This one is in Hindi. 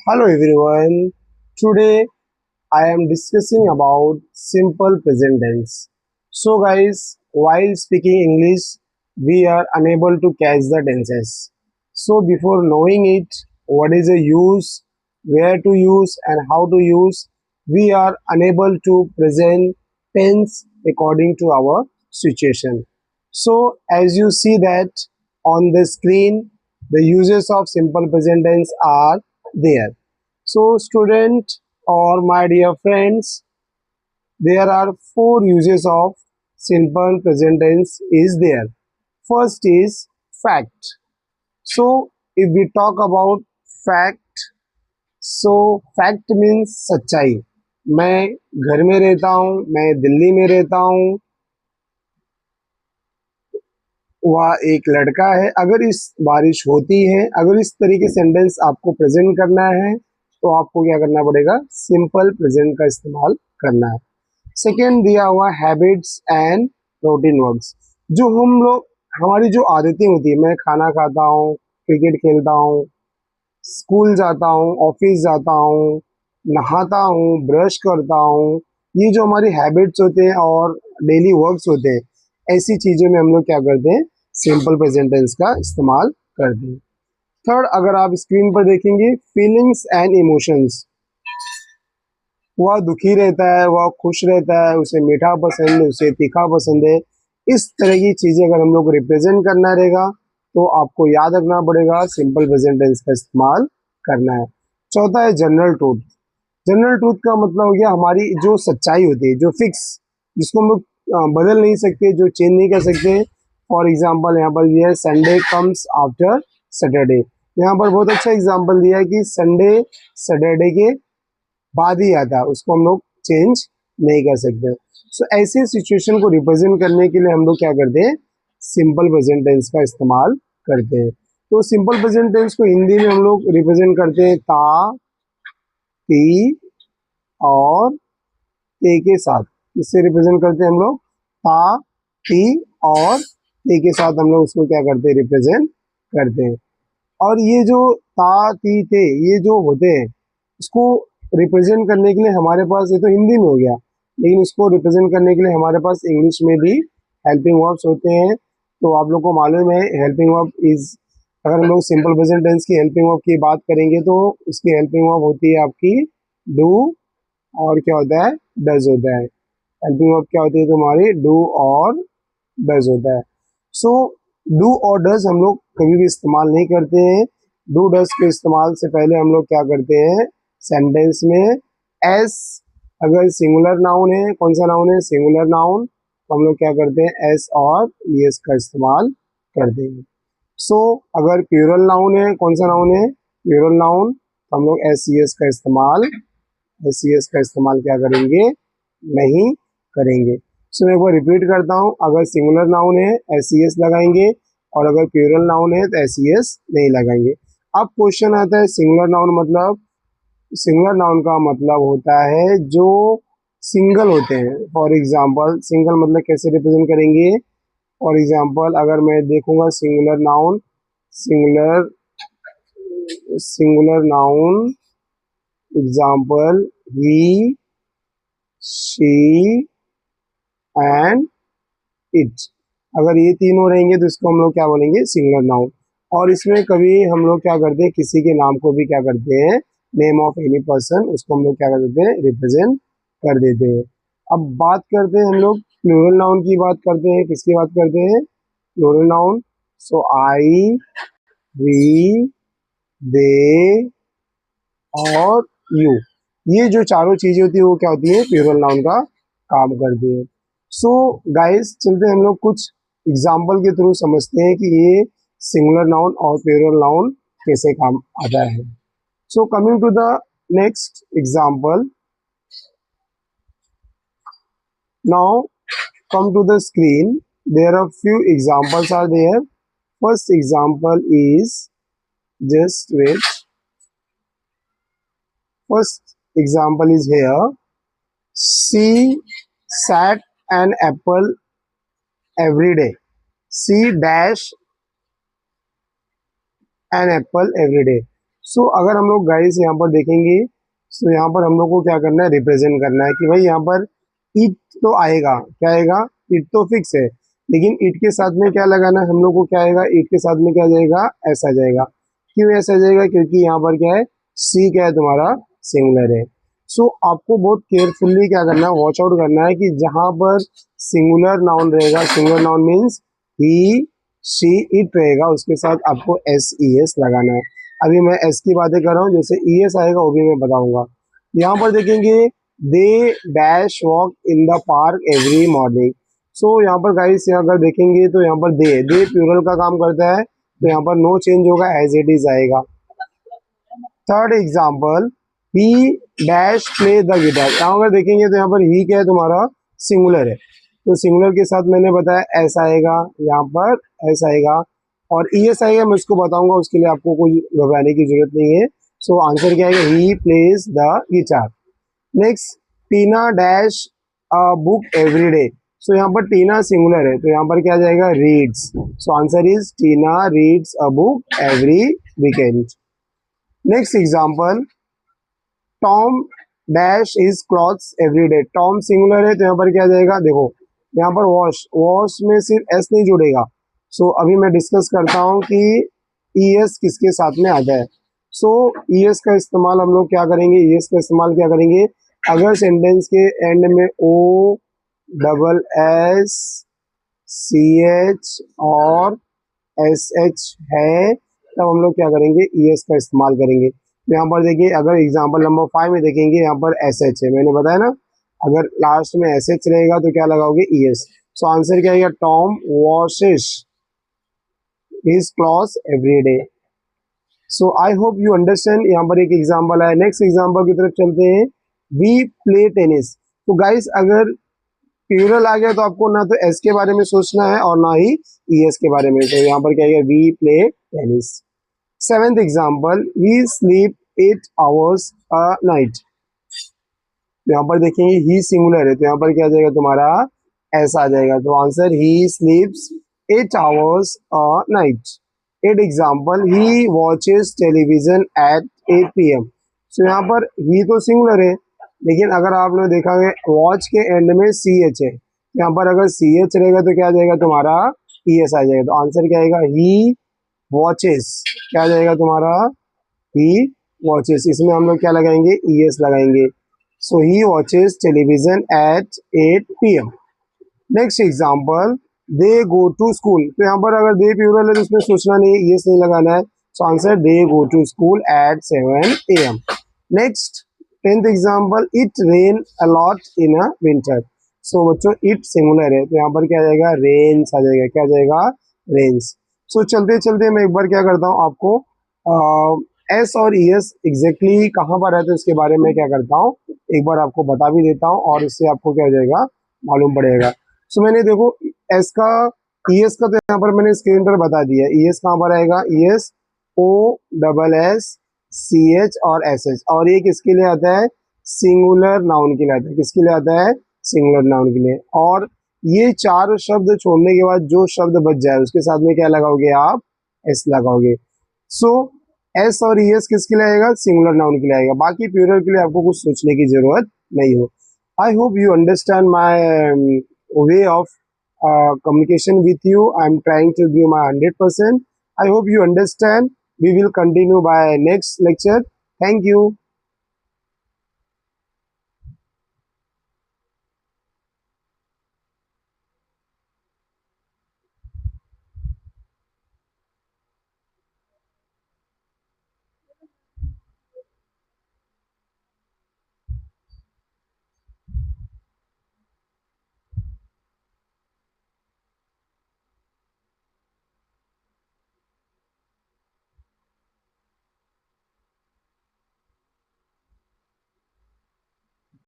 Hello everyone. Today I am discussing about simple present tense. So guys, while speaking English, we are unable to catch the tenses. So before knowing it, what is the use, where to use and how to use, we are unable to present tense according to our situation. So as you see that on the screen, the uses of simple present tense are there. So student or my dear friends, there are four uses of simple present tense is there. First is fact. So if we talk about fact, so fact means सच्चाई. मैं घर में रहता हूँ, मैं दिल्ली में रहता हूँ, वह एक लड़का है. अगर इस बारिश होती है, अगर इस तरीके सेंटेंस आपको प्रेजेंट करना है तो आपको क्या करना पड़ेगा, सिंपल प्रेजेंट का इस्तेमाल करना है. सेकेंड दिया हुआ हैबिट्स एंड रूटीन वर्क्स. जो हम लोग हमारी जो आदतें होती है, मैं खाना खाता हूँ, क्रिकेट खेलता हूँ, स्कूल जाता हूँ, ऑफिस जाता हूँ, नहाता हूँ, ब्रश करता हूँ, ये जो हमारी हैबिट्स होते हैं और डेली वर्क्स होते हैं, ऐसी चीज़ों में हम लोग क्या करते हैं, सिंपल प्रेजेंट टेंस का इस्तेमाल करते हैं. थर्ड, अगर आप स्क्रीन पर देखेंगे, फीलिंग्स एंड इमोशंस. वह दुखी रहता है, वह खुश रहता है, उसे मीठा पसंद है, उसे तीखा पसंद है. इस तरह की चीज़ें अगर हम लोग को रिप्रेजेंट करना रहेगा तो आपको याद रखना पड़ेगा, सिंपल प्रेजेंट टेंस का इस्तेमाल करना है. चौथा है जनरल ट्रूथ. जनरल ट्रूथ का मतलब हो गया हमारी जो सच्चाई होती है, जो फिक्स, जिसको हम लोग बदल नहीं सकते, जो चेंज नहीं कर सकते. फॉर एग्जाम्पल यहाँ पर दिया है संडे कम्स आफ्टर सैटरडे. यहाँ पर बहुत अच्छा एग्जाम्पल दिया है कि संडे सैटरडे के बाद ही आता है, उसको हम लोग चेंज नहीं कर सकते. सो ऐसे सिचुएशन को रिप्रेजेंट करने के लिए हम लोग क्या करते हैं, सिंपल प्रेजेंट टेंस का इस्तेमाल करते हैं. तो सिंपल प्रेजेंट टेंस को हिंदी में हम लोग रिप्रेजेंट करते हैं ता, ती और ते के साथ. इससे रिप्रेजेंट करते हैं हम लोग ता, ती और ते के साथ हम लोग उसको क्या करते हैं, रिप्रेजेंट करते हैं. और ये जो ता, ती, ते ये जो होते हैं, इसको रिप्रेजेंट करने के लिए हमारे पास, ये तो हिंदी में हो गया, लेकिन इसको रिप्रेजेंट करने के लिए हमारे पास इंग्लिश में भी हेल्पिंग वर्ब्स होते हैं. तो आप लोग को मालूम है हेल्पिंग वर्ब इज, अगर हम लोग सिंपल प्रेजेंट टेंस की हेल्पिंग वर्ब की बात करेंगे तो उसकी हेल्पिंग वर्ब होती है आपकी डू, और क्या होता है, डज होता है. हेल्पिंग वर्ब क्या होती है तुम्हारी, डू और डज होता है. सो डू और डज हम लोग कभी भी इस्तेमाल नहीं करते हैं. डू डज के इस्तेमाल से पहले हम लोग क्या करते हैं, सेंटेंस में एस, अगर सिंगुलर नाउन है, कौन सा नाउन है, सिंगुलर नाउन, तो हम लोग क्या करते हैं, एस और ईएस का इस्तेमाल करते हैं. सो अगर प्लूरल नाउन है, कौन सा नाउन है, प्लूरल नाउन, तो हम लोग एस सी एस का इस्तेमाल, एस सी एस का इस्तेमाल क्या करेंगे, नहीं करेंगे. सो मैं एक बार रिपीट करता हूँ, अगर सिंगुलर नाउन है एस सी एस लगाएंगे, और अगर प्लूरल नाउन है तो एस सी एस नहीं लगाएंगे. अब क्वेश्चन आता है सिंगुलर नाउन मतलब, सिंगुलर नाउन का मतलब होता है जो सिंगल होते हैं. फॉर एग्जांपल सिंगल मतलब कैसे रिप्रेजेंट करेंगे, फॉर एग्जांपल अगर मैं देखूंगा singular noun, singular singular noun example he, she and it. अगर ये तीनों रहेंगे तो इसको हम लोग क्या बोलेंगे, सिंगुलर नाउन. और इसमें कभी हम लोग क्या करते हैं, किसी के नाम को भी क्या करते हैं, नेम ऑफ एनी पर्सन, उसको हम लोग क्या कर देते हैं, रिप्रेजेंट कर देते हैं. अब बात करते हैं हम लोग प्लूरल नाउन की, बात करते हैं किसकी बात करते हैं, plural noun. So I, we, they और यू, ये जो चारों चीजें होती है वो क्या होती है, प्लूरल नाउन का काम करती है. सो गाइस चलते हम लोग कुछ एग्जाम्पल के थ्रू समझते हैं कि ये सिंगुलर नाउन और प्लूरल नाउन कैसे काम आता है. So coming to the next example, now come to the screen. There are few examples are there. First example is, just wait, first example is here. She sat an apple every day. She dash an apple every day. सो अगर हम लोग गाइस यहाँ पर देखेंगे, सो यहाँ पर हम लोग को क्या करना है, रिप्रेजेंट करना है कि भाई यहाँ पर इट तो आएगा, क्या आएगा, इट तो फिक्स है, लेकिन इट के साथ में क्या लगाना है हम लोग को, क्या आएगा, इट के साथ में क्या जाएगा, ऐसा जाएगा। क्यों ऐसा जाएगा, क्योंकि यहाँ पर क्या है, सी क्या है तुम्हारा, सिंगुलर है। सो आपको बहुत केयरफुली क्या करना है, वॉच आउट करना है कि जहां पर सिंगुलर नाउन रहेगा, singular noun means he she it रहेगा, उसके साथ आपको एस ई एस लगाना है। अभी मैं एस की बातें कर रहा हूँ, जैसे ई एस आएगा वो भी मैं बताऊंगा। यहाँ पर देखेंगे, they dash walk in the park every morning. So यहाँ पर गाइस यहाँ अगर देखेंगे तो यहाँ पर दे प्लूरल का काम करता है, तो यहाँ पर नो चेंज होगा, एज इट इज आएगा। Third example, he dash play the guitar. यहाँ अगर देखेंगे तो यहाँ पर ही क्या है तुम्हारा, सिंगुलर है, तो सिंगुलर के साथ मैंने बताया एस आएगा, यहाँ पर एस आएगा, और ई एस आएगा, मैं उसको बताऊंगा, उसके लिए आपको कोई घबराने की जरूरत नहीं है। सो आंसर क्या आएगा, he plays the guitar. Next, Tina dash a book every day. So यहाँ पर टीना सिंगुलर है, तो यहाँ पर क्या आ जाएगा, reads. So answer is Tina reads a book every weekend. Next example, Tom dash is clothes every day. Tom singular है, तो यहाँ पर क्या आ जाएगा, देखो यहाँ पर वॉश, वॉश में सिर्फ एस नहीं जुड़ेगा। सो अभी मैं डिस्कस करता हूँ कि ई एस किसके साथ में आता है। सो ई एस का इस्तेमाल हम लोग क्या करेंगे, ई एस का इस्तेमाल क्या करेंगे, अगर सेंटेंस के एंड में O double S C H और एस एच है, तब हम लोग क्या करेंगे, ई एस का इस्तेमाल करेंगे। तो यहाँ पर देखिए, अगर एग्जाम्पल नंबर 5 में देखेंगे, यहाँ पर एस एच है, मैंने बताया ना, अगर लास्ट में एस एच रहेगा तो क्या लगाओगे, ई एस। सो आंसर क्या है, Tom washes his clothes every day. So I hope you understand. यहाँ पर एक एग्जाम्पल है, नेक्स्ट एग्जाम्पल की तरफ चलते हैं, वी प्ले टेनिस। तो गाइस अगर प्लूरल आ गया तो आपको ना तो एस के बारे में सोचना है और ना ही ई एस के बारे में। तो यहाँ पर क्या है, we play tennis. Seventh example, we sleep 8 hours a night. तो यहाँ पर देखेंगे ही सिंगुलर है, तो यहाँ पर क्या आ जाएगा तुम्हारा, ऐसा आ जाएगा। तो answer, he sleeps 8 hours a night. Eight example, he watches television at 8 PM। So यहाँ पर ही तो सिंगुलर है, लेकिन अगर आप लोग देखेंगे वॉच के एंड में सी एच है, यहाँ पर अगर सी एच रहेगा तो क्या आ जाएगा तुम्हारा, ई एस आ जाएगा। तो आंसर क्या आएगा, ही वॉचेस, क्या आ जाएगा तुम्हारा, ही वॉचेस। इसमें हम लोग क्या लगाएंगे, ई एस लगाएंगे। So he watches television at 8 PM। Next example, they go to school. तो यहाँ पर अगर दे प्लूरल है तो उसमें सोचना नहीं है, ये नहीं लगाना है। So answer, they go to school at 7 AM। Next, tenth example, it rain a lot in a winter. So बच्चों इट सिंगुलर है, तो यहाँ पर क्या आ जाएगा, रेन्स आ जाएगा, क्या आ जाएगा, रेन्स। सो चलते चलते मैं एक बार क्या करता हूँ, आपको एस और ई एस एग्जैक्टली कहाँ पर रहते हैं उसके बारे में क्या करता हूँ, एक बार आपको बता भी देता हूँ, और इससे आपको क्या हो जाएगा, मालूम पड़ेगा। सो मैंने देखो एस का, ई एस का तो यहाँ पर मैंने स्क्रीन पर बता दिया। ई एस कहाँ पर आएगा, E S O double S C H और एस एच, और ये किसके लिए आता है, सिंगुलर नाउन के लिए आता है। किसके लिए आता है, सिंगुलर नाउन के लिए। और ये चार शब्द छोड़ने के बाद जो शब्द बच जाए उसके साथ में क्या लगाओगे, आप एस लगाओगे। सो एस और ई एस किसके लिए आएगा, सिंगुलर नाउन के लिए आएगा, बाकी प्लूरल के लिए आपको कुछ सोचने की जरूरत नहीं हो। I hope you understand my way of communication with you. I'm trying to give my 100%. I hope you understand. We will continue by next lecture. Thank you.